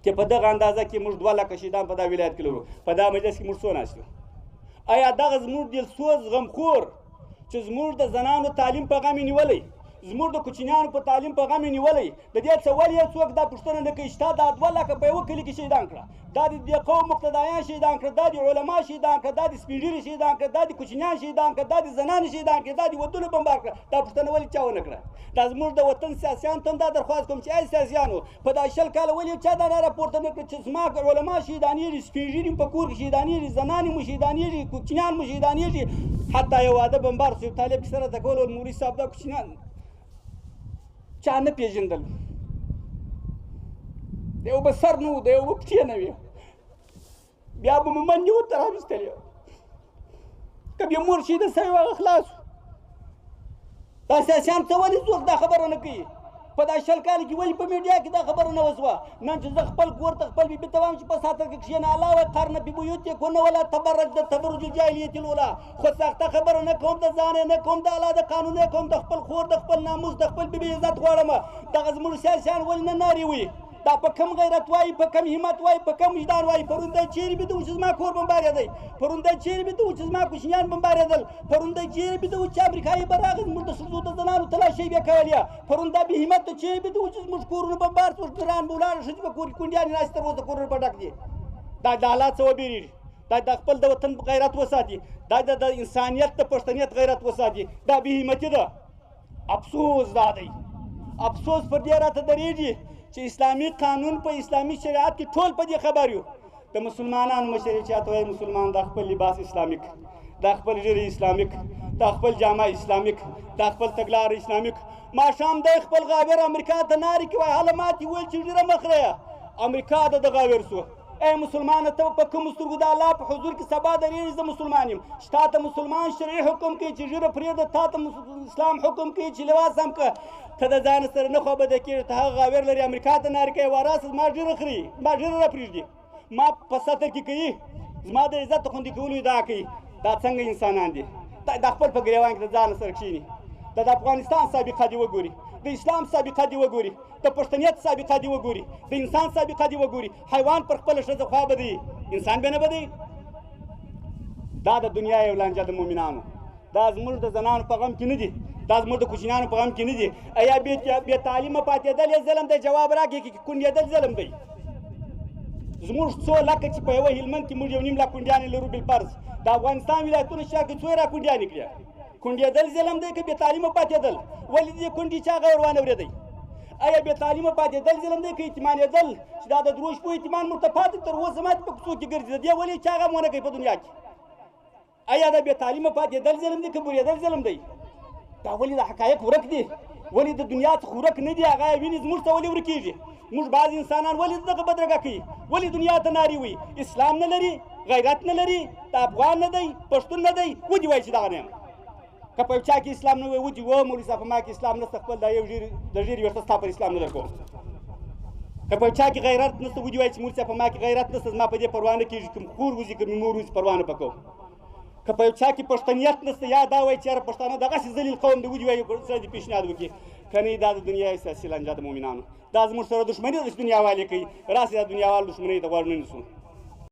چې په دغه اندازه کې موږ 2 لکه شهیدان په دا ولایت کې لرو. په دا مجلس کې موږ څو ناست یو؟ آیا دغه زموږ دلسوز غمخور چې زموږ د زنانو تعلیم په غم یې نیولی، زموږ د کوچنیانو په تعلیم په غم یې نیولی، د دې څه ولې څوک دا پوښتنه نه کوي چې تا دا 2 لکه په یوه کلي کې شهیدان کړه، دا د دې قوم مقتدایان شهیدان کړه، دا د علما شهیدان کړه، دا د سپین ږیري شهیدان کړه، دا د کوچنیان شهیدان کړه، دا د زنانو شهیدان کړه، دا د ودونو بمبار کړه. دا پوښتنه ولې چا ونه کړه؟ دا زموږ د وطن سیاسیانو ته هم دا درخواست کوم چې ای سیاسیانو په دا 20 کاله ولې چا دا راپورته نه کړه چې زما علما شهیدانېږي، سپین ږیري په کور کې شهیدانېږي، زنانې مو شهیدانېږي، کوچنیان مو شهیدانېږي. حتی یو واده بمبار شو، طالب کې سره ته کول مولوي صاحب دا کوچنیان چا نه پېژندل، د یو به سر نه و، د یو به پښې نه وې، بیا به مو منډې ورته راویستلې، که بیا مور شهیده سوې وه هغه خلاص و. دا سیاسیان څه ولې څوک دا خبره نه کوي؟ په دا 20 کال کې ولې په میډیا کې دا خبره نه وسوه؟ نن چې زه خپل کور ته خپل بیبي ته وایم چې په ساتر کې کښېنه، علاوه قرن ببیوتکن ولا تبرج د تبرج الجاهلیة الاولى، خو سخته خبره نه کوم، د ځان نه کوم، د الله د قانون نه کوم، د خپل خور د خپل ناموس د خپل بیبي عزت غواړم. دغه زموږ سیاسیان ولې نه نارې وي؟ دا په کم غیرت وایي، په کم همت وایي، په کم وجدان وایي. پرون دی چیرې بیده و چې زما کور بمبارېدی، پرون دی چیرې بیده و چې زما کوچنیان بمبارېدل، پرون دی چیرې بیده و چې امریکایي به راغی زموږ د ښځو د زنانو تلاشۍ به کولې، پرون دا بې همته چیرې بیده و چې زموږ کورونه بمبار شول، ګران به ولاړه ښځې به کونډیانې ناستې تر اوسه کورونه به ډک دي. دا د حالات څه وبېرېږي؟ دا د خپل د وطن غیرت وساتي، دا د انسانیت د پښتنیت غیرت وساتي. دا بې همتي ده. افسوس دا دی، افسوس پر دې راته درېږي چې اسلامي قانون په اسلامي شریعت کې ټول په دې خبر یو. د مسلمانانو مشر چې چاته وایي مسلمان دا خپل لباس اسلامیک، دا خپل ژیړی اسلامیک، دا خپل جامه اسلامیک، دا خپل تګلار اسلامیک. ماښام دی خپل غاویر امریکا ته نارې کوي، هله ماتې ویل چې ډېره مخ رایه امریکا د غاویر سو. ای مسلمانه ته په کومو سترګو د الله په حضور کې سبا درېږي زه مسلمان یم، چې تا ته مسلمان شرعي حکم کوي چې ژیره پرېږده، تا ته اسلام حکم کوي چې لباس هم که ته د ځان سره نه خوابده کېږي، ته هغه غاویر لري امریکا ته نارې کوي واراسه زما ژیره خوري، ما ژیره راپرېږدي، ما په سطر کې کوي، زما د عزت د خوندي کولو ادعا کوي. دا څنګه انسانان دي؟ دا خپل په ګریوان کې د ځان سره کښېني. د افغانستان سابقه دې وګوري، د اسلام سابقه دې وګوري، د پښتنیت سابقه دې وګوري، د انسان سابقه دې وګوري. حیوان پر خپله ښځه خوا بدوي، انسان به نه بدوي؟ دا د دنیا یو لانجه د مؤمنانو. دا زموږ د زنانو په غم کې نه دي، دا زموږ د کوچنیانو په غم کې نه دي. ایا بې تعلیمه پاتېدل یې ظلم دی؟ جواب راکړي چې کونډېدل ظلم دی. زموږ څو لکه چې په یوه هلمند کې موږ 1.5 لک کونډیانې لرو بالفرض، د افغانستان ولایتونو شاوخوا کې څو یې را کونډیانې کړې؟ کونډېدل ظلم دی که بې تعلیمه پاتېدل؟ ولې دې کونډې چې هغه ور وانورېدی؟ آیا بې تعلیمه پاتېدل ظلم دی که اطمانېدل چې دا د دروغ شپو اطمان موږ ته پاتې تر اوسه ماتې په کوڅو کې ګرځي، د دې ولې چې هغه هم ونه کوي په دنیا کې؟ آیا د بې تعلیمه پاتېدل ظلم دی که بورېدل ظلم دی؟ دا ولې د حقایق ورک دي؟ ولې د دنیا څخه ورک نه دي؟ هغه یې ویني زموږ ته ولې ورکېږي؟ موږ بعض انسانان ولې دغه بدرګه کوي؟ ولې دنیا ته نارې وي؟ اسلام نه لري، غیرت نه لري، د افغان نه دی، پښتون نه دی، ودې وایي چې دغه نه یم. که په یو چا کې اسلام نه وي ودې و مولوي صاحب په ما کې اسلام نشته، خپل دا یو د ژیرې ویښته ستا پر اسلام نه درکوم. که په یو چا کې غیرت نشته ودې وایي چې مولوي صاحب په ما کې غیرت نشته، زما په دې پروا نه کېږي، که مې خور وځي که مې مور وځي پروا نه به کوم. که په یو چا کې پښتنیت نشته یا دا وایي چې یاره پښتانه دغسې ذلیل قوم دی، ودې وایي سره دې پیشنهاد وکړي. که نه دا د دنیا سیاسي لانجه د مؤمنانو، دا زموږ سره دښمني ده چې دنیا والې کوي. راسئ دا دنیا وال دښمنۍ ته غوږ نه نیسو.